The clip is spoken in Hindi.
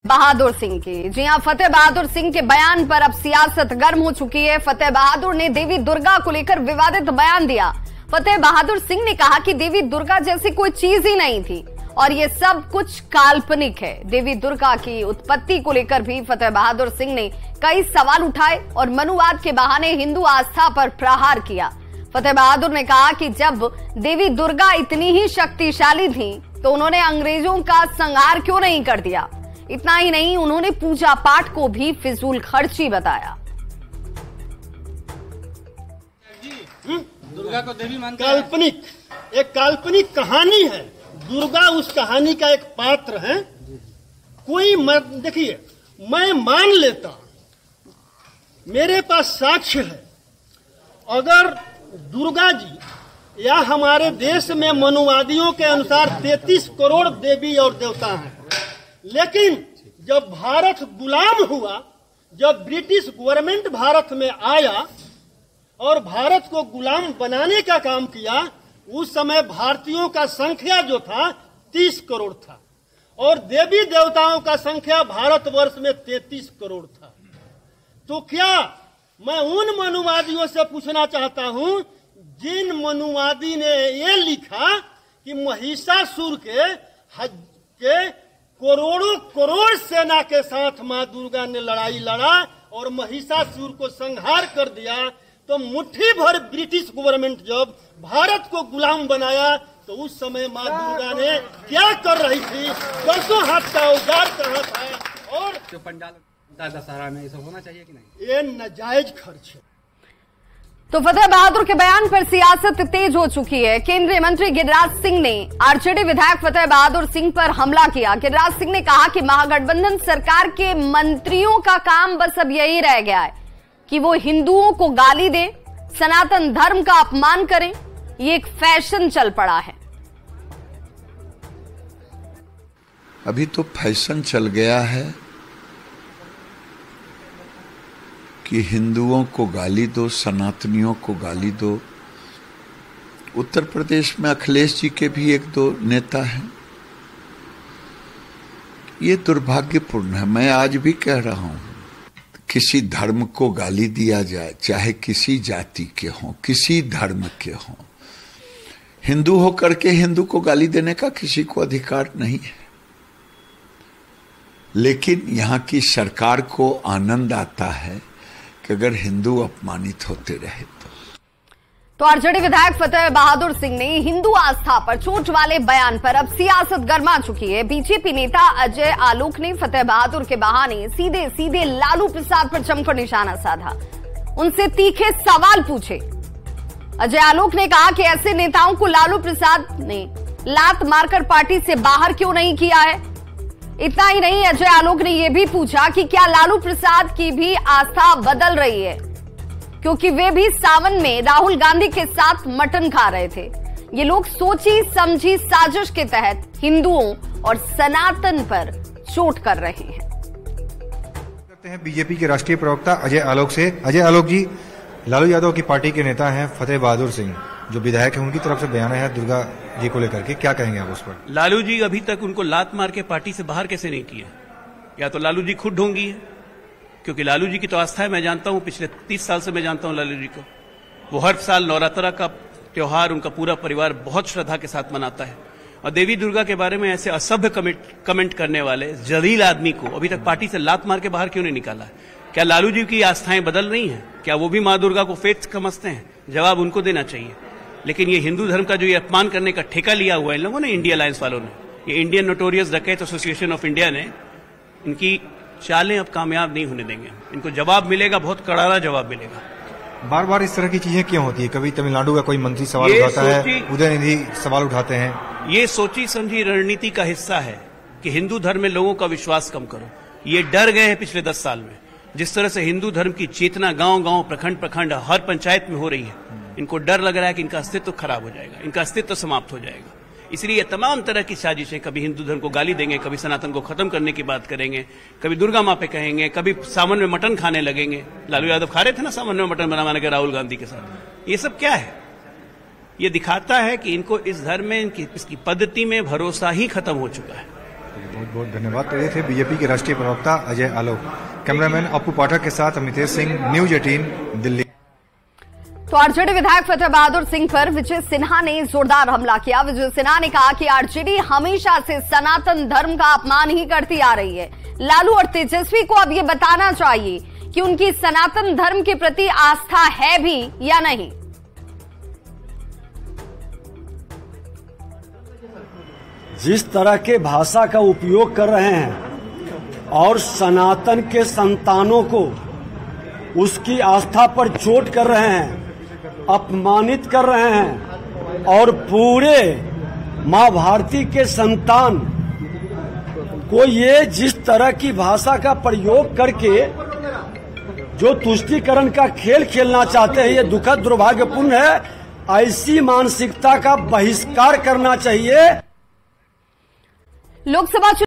बहादुर सिंह की। जी हां, फतेह बहादुर सिंह के बयान पर अब सियासत गर्म हो चुकी है। फतेह बहादुर ने देवी दुर्गा को लेकर विवादित बयान दिया। फतेह बहादुर सिंह ने कहा कि देवी दुर्गा जैसी कोई चीज ही नहीं थी और ये सब कुछ काल्पनिक है। देवी दुर्गा की उत्पत्ति को लेकर भी फतेह बहादुर सिंह ने कई सवाल उठाए और मनुवाद के बहाने हिंदू आस्था पर प्रहार किया। फतेह बहादुर ने कहा कि जब देवी दुर्गा इतनी ही शक्तिशाली थी तो उन्होंने अंग्रेजों का संहार क्यों नहीं कर दिया। इतना ही नहीं, उन्होंने पूजा पाठ को भी फिजूल खर्ची बताया। दुर्गा को देवी मानते हैं। काल्पनिक, एक काल्पनिक कहानी है। दुर्गा उस कहानी का एक पात्र है। कोई देखिए, मैं मान लेता, मेरे पास साक्ष्य है, अगर दुर्गा जी या हमारे देश में मनुवादियों के अनुसार 33 करोड़ देवी और देवता हैं, लेकिन जब भारत गुलाम हुआ, जब ब्रिटिश गवर्नमेंट भारत में आया और भारत को गुलाम बनाने का काम किया, उस समय भारतीयों का संख्या जो था 30 करोड़ था और देवी देवताओं का संख्या भारतवर्ष में 33 करोड़ था। तो क्या मैं उन मनुवादियों से पूछना चाहता हूं जिन मनुवादी ने ये लिखा कि महिषासुर के करोड़ों करोड़ सेना के साथ मां दुर्गा ने लड़ाई लड़ा और महिषासुर को संहार कर दिया, तो मुट्ठी भर ब्रिटिश गवर्नमेंट जब भारत को गुलाम बनाया तो उस समय मां दुर्गा ने क्या कर रही थी, 10 हाथ का औजार कहा था। और जो पंडाल दशहरा में ये सब होना चाहिए कि नहीं, ये नाजायज खर्च है। तो फतेह बहादुर के बयान पर सियासत तेज हो चुकी है। केंद्रीय मंत्री गिरिराज सिंह ने आरजेडी विधायक फतेह बहादुर सिंह पर हमला किया। गिरिराज सिंह ने कहा कि महागठबंधन सरकार के मंत्रियों का काम बस अब यही रह गया है कि वो हिंदुओं को गाली दे, सनातन धर्म का अपमान करें। ये एक फैशन चल पड़ा है। अभी तो फैशन चल गया है कि हिंदुओं को गाली दो, सनातनियों को गाली दो। उत्तर प्रदेश में अखिलेश जी के भी 1-2 नेता हैं। ये दुर्भाग्यपूर्ण है। मैं आज भी कह रहा हूं, किसी धर्म को गाली दिया जाए, चाहे किसी जाति के हों, किसी धर्म के हों, हिंदू होकर के हिंदू को गाली देने का किसी को अधिकार नहीं है। लेकिन यहाँ की सरकार को आनंद आता है कि अगर हिंदू अपमानित होते रहे तो आरजेडी विधायक फतेह बहादुर सिंह ने हिंदू आस्था पर चोट वाले बयान पर अब सियासत गर्मा चुकी है। बीजेपी नेता अजय आलोक ने फतेह बहादुर के बहाने सीधे सीधे लालू प्रसाद पर जमकर निशाना साधा, उनसे तीखे सवाल पूछे। अजय आलोक ने कहा कि ऐसे नेताओं को लालू प्रसाद ने लात मारकर पार्टी से बाहर क्यों नहीं किया है। इतना ही नहीं, अजय आलोक ने यह भी पूछा कि क्या लालू प्रसाद की भी आस्था बदल रही है, क्योंकि वे भी सावन में राहुल गांधी के साथ मटन खा रहे थे। ये लोग सोची समझी साजिश के तहत हिंदुओं और सनातन पर चोट कर रहे हैं। करते हैं बीजेपी के राष्ट्रीय प्रवक्ता अजय आलोक से। अजय आलोक जी, लालू यादव की पार्टी के नेता हैं फतेह बहादुर सिंह, जो विधायक है, उनकी तरफ से बयान है दुर्गा जी को लेकर के, क्या कहेंगे आप उस पर? लालू जी अभी तक उनको लात मार के पार्टी से बाहर कैसे नहीं किया? या तो लालू जी खुद ढोंगी है, क्योंकि लालू जी की तो आस्था है। मैं जानता हूं, पिछले 30 साल से मैं जानता हूं लालू जी को। वो हर साल नवरात्रा का त्योहार उनका पूरा परिवार बहुत श्रद्धा के साथ मनाता है। और देवी दुर्गा के बारे में ऐसे असभ्य कमेंट करने वाले जलील आदमी को अभी तक पार्टी से लात मार के बाहर क्यों नहीं निकाला है? क्या लालू जी की आस्थाएं बदल रही हैं? क्या वो भी मां दुर्गा को फेथ समझते हैं? जवाब उनको देना चाहिए। लेकिन ये हिंदू धर्म का जो ये अपमान करने का ठेका लिया हुआ है इन लोगों ने, इंडिया अलायंस वालों ने, ये इंडियन नोटोरियस डकैत एसोसिएशन ऑफ इंडिया ने, इनकी चालें अब कामयाब नहीं होने देंगे। इनको जवाब मिलेगा, बहुत करारा जवाब मिलेगा। बार बार इस तरह की चीजें क्यों होती है? कभी तमिलनाडु का कोई मंत्री सवाल उठाता है, उदयनिधि सवाल उठाते हैं। ये सोची समझी रणनीति का हिस्सा है कि हिंदू धर्म में लोगों का विश्वास कम करो। ये डर गए हैं पिछले 10 साल में, जिस तरह से हिंदू धर्म की चेतना गांव गांव, प्रखंड प्रखंड, हर पंचायत में हो रही है। इनको डर लग रहा है कि इनका अस्तित्व खराब हो जाएगा, इनका अस्तित्व समाप्त हो जाएगा। इसलिए तमाम तरह की साजिशें, कभी हिंदू धर्म को गाली देंगे, कभी सनातन को खत्म करने की बात करेंगे, कभी दुर्गा माँ पे कहेंगे, कभी सावन में मटन खाने लगेंगे। लालू यादव खा रहे थे ना सावन में मटन बना के राहुल गांधी के साथ। ये सब क्या है? ये दिखाता है कि इनको इस धर्म में, इसकी पद्धति में भरोसा ही खत्म हो चुका है। बहुत बहुत धन्यवाद। तो ये थे बीजेपी के राष्ट्रीय प्रवक्ता अजय आलोक। कैमरामैन अपू पाठक के साथ अमितेश सिंह, न्यूज 18 दिल्ली। तो आरजेडी विधायक फतेह बहादुर सिंह पर विजय सिन्हा ने जोरदार हमला किया। विजय सिन्हा ने कहा कि आरजेडी हमेशा से सनातन धर्म का अपमान ही करती आ रही है। लालू और तेजस्वी को अब ये बताना चाहिए कि उनकी सनातन धर्म के प्रति आस्था है भी या नहीं। जिस तरह के भाषा का उपयोग कर रहे हैं और सनातन के संतानों को उसकी आस्था पर चोट कर रहे हैं, अपमानित कर रहे हैं और पूरे मां भारती के संतान को ये जिस तरह की भाषा का प्रयोग करके जो तुष्टीकरण का खेल खेलना चाहते हैं, ये दुखद दुर्भाग्यपूर्ण है। ऐसी मानसिकता का बहिष्कार करना चाहिए। लोकसभा